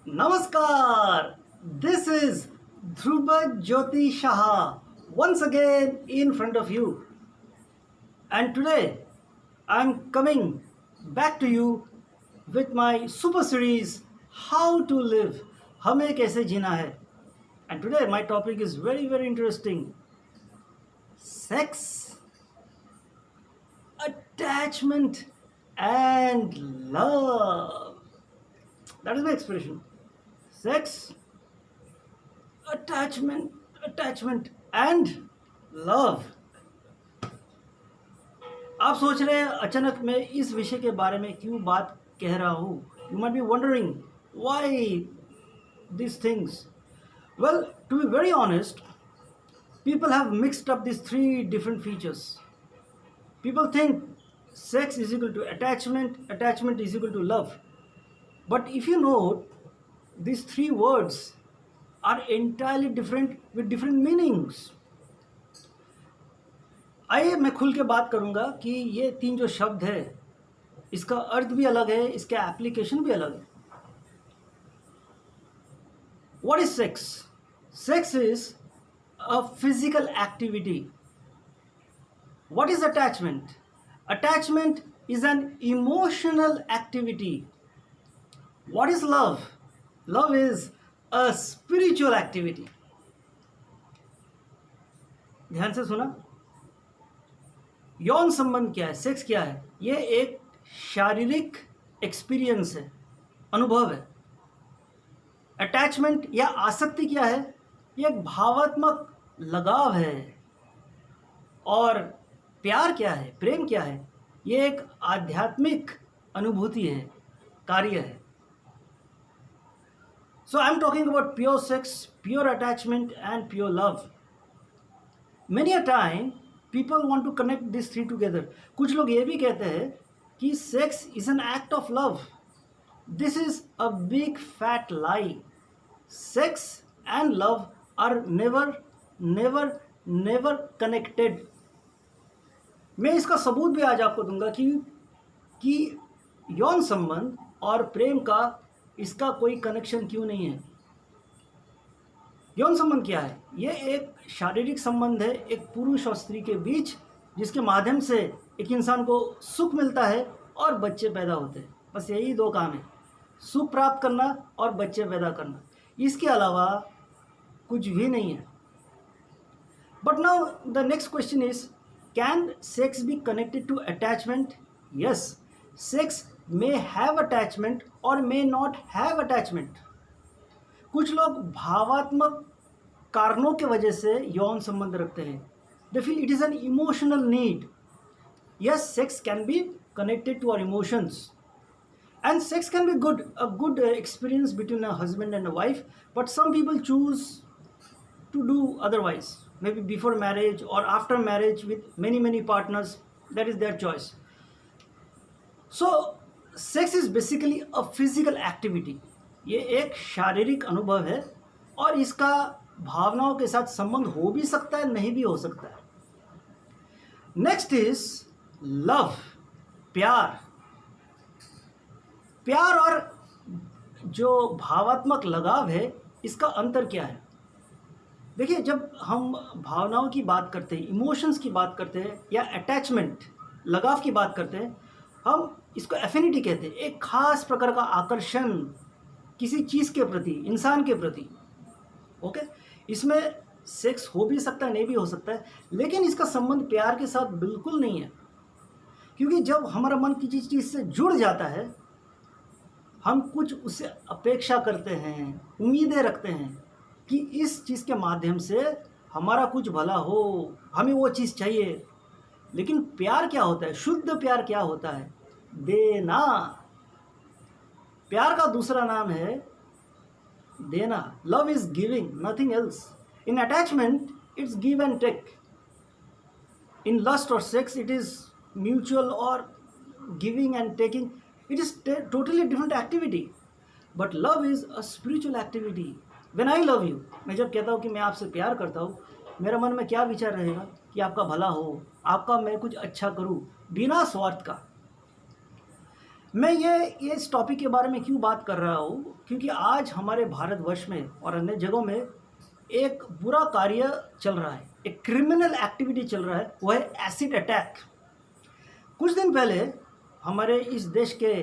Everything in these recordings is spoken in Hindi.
Namaskar. This is Dhruva Jyoti Shah once again in front of you. And today I'm coming back to you with my super series How to Live. हमें कैसे जीना है. And today my topic is very interesting. Sex, attachment and love. That is my expression. Sex, attachment and love. आप सोच रहे हैं अचानक मैं इस विषय के बारे में क्यों बात कह रहा हूँ. You might be wondering why these things. Well, to be very honest, people have mixed up these three different features. People think sex is equal to attachment is equal to love. But if you note, these three words are entirely different with different meanings. आइए मैं खुल के बात करूंगा कि ये तीन जो शब्द है इसका अर्थ भी अलग है, इसका एप्लीकेशन भी अलग है. What is sex? Sex is a physical activity. What is attachment? Attachment is an emotional activity. What is love? Love is a spiritual activity. ध्यान से सुना. यौन संबंध क्या है, सेक्स क्या है? ये एक शारीरिक एक्सपीरियंस है, अनुभव है. अटैचमेंट या आसक्ति क्या है? ये एक भावात्मक लगाव है. और प्यार क्या है, प्रेम क्या है? ये एक आध्यात्मिक अनुभूति है, कार्य है. So I'm talking about pure sex, pure attachment and pure love. Many a time people want to connect these three together. कुछ लोग ये भी कहते हैं कि sex is an act of love. This is a big fat lie. Sex and love are never connected. मैं इसका सबूत भी आज आपको दूंगा कि यौन संबंध और प्रेम का इसका कोई कनेक्शन क्यों नहीं है. यौन संबंध क्या है? ये एक शारीरिक संबंध है एक पुरुष और स्त्री के बीच, जिसके माध्यम से एक इंसान को सुख मिलता है और बच्चे पैदा होते हैं. बस यही दो काम है, सुख प्राप्त करना और बच्चे पैदा करना. इसके अलावा कुछ भी नहीं है. But now the next question is, can sex be connected to attachment? Yes, sex may have attachment or may not have attachment. कुछ लोग भावात्मक कारणों के वजह से यौन संबंध रखते हैं. They feel it is an emotional need. Yes, sex can be connected to our emotions. And sex can be a good experience between a husband and a wife. But some people choose to do otherwise. Maybe before marriage or after marriage with many partners. That is their choice. So, sex is basically a physical activity. ये एक शारीरिक अनुभव है और इसका भावनाओं के साथ संबंध हो भी सकता है, नहीं भी हो सकता है. नेक्स्ट इज लव, प्यार. प्यार और जो भावात्मक लगाव है, इसका अंतर क्या है? देखिए, जब हम भावनाओं की बात करते हैं, इमोशंस की बात करते हैं या अटैचमेंट, लगाव की बात करते हैं, हम इसको एफिनिटी कहते हैं. एक खास प्रकार का आकर्षण किसी चीज़ के प्रति, इंसान के प्रति. ओके, इसमें सेक्स हो भी सकता है, नहीं भी हो सकता है, लेकिन इसका संबंध प्यार के साथ बिल्कुल नहीं है. क्योंकि जब हमारा मन किसी चीज़ से जुड़ जाता है, हम कुछ उससे अपेक्षा करते हैं, उम्मीदें रखते हैं कि इस चीज़ के माध्यम से हमारा कुछ भला हो, हमें वो चीज़ चाहिए. लेकिन प्यार क्या होता है? शुद्ध प्यार क्या होता है? देना. प्यार का दूसरा नाम है देना. Love is giving, nothing else. In attachment it's give and take. In lust और सेक्स इट इज म्यूचुअल और giving and taking. It is totally different activity. But love is a spiritual activity. When I love you, मैं जब कहता हूँ कि मैं आपसे प्यार करता हूँ, मेरे मन में क्या विचार रहेगा? कि आपका भला हो, आपका मैं कुछ अच्छा करूँ, बिना स्वार्थ का. मैं ये इस टॉपिक के बारे में क्यों बात कर रहा हूँ, क्योंकि आज हमारे भारतवर्ष में और अन्य जगहों में एक बुरा कार्य चल रहा है, एक क्रिमिनल एक्टिविटी चल रहा है, वो है एसिड अटैक। कुछ दिन पहले हमारे इस देश के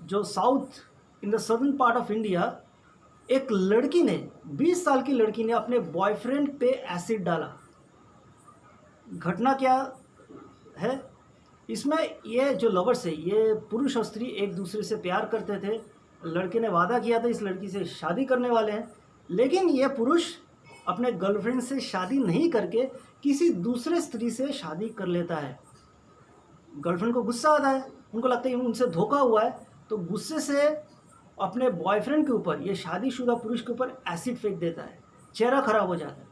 जो south in the southern part of India, एक लड़की ने 20 साल की लड़की ने अपने बॉयफ्रेंड पे एसिड डाला। घटना क्या है इसमें, ये जो लवर्स है, ये पुरुष और स्त्री एक दूसरे से प्यार करते थे। लड़के ने वादा किया था इस लड़की से शादी करने वाले हैं, लेकिन ये पुरुष अपने गर्लफ्रेंड से शादी नहीं करके किसी दूसरे स्त्री से शादी कर लेता है। गर्लफ्रेंड को गुस्सा आता है, उनको लगता है उनसे धोखा हुआ है, तो गुस्से से अपने बॉयफ्रेंड के ऊपर, ये शादीशुदा पुरुष के ऊपर एसिड फेंक देता है, चेहरा खराब हो जाता है।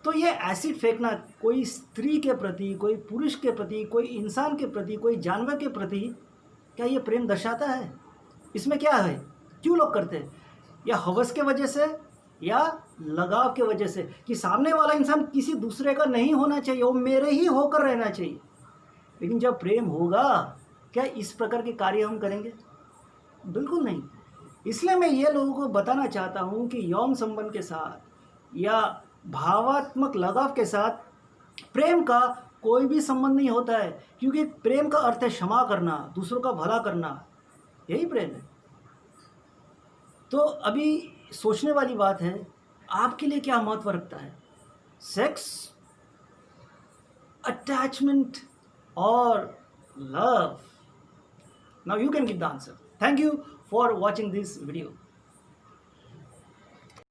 तो ये एसिड फेंकना कोई स्त्री के प्रति, कोई पुरुष के प्रति, कोई इंसान के प्रति, कोई जानवर के प्रति, क्या ये प्रेम दर्शाता है? इसमें क्या है, क्यों लोग करते हैं? या हवस के वजह से या लगाव के वजह से कि सामने वाला इंसान किसी दूसरे का नहीं होना चाहिए, वो मेरे ही होकर रहना चाहिए। लेकिन जब प्रेम होगा, क्या इस प्रकार के कार्य हम करेंगे? बिल्कुल नहीं। इसलिए मैं ये लोगों को बताना चाहता हूँ कि यौन संबंध के साथ या भावात्मक लगाव के साथ प्रेम का कोई भी संबंध नहीं होता है, क्योंकि प्रेम का अर्थ है क्षमा करना, दूसरों का भला करना, यही प्रेम है। तो अभी सोचने वाली बात है, आपके लिए क्या महत्व रखता है, सेक्स, अटैचमेंट और love? Now you can give the answer. Thank you for watching this video.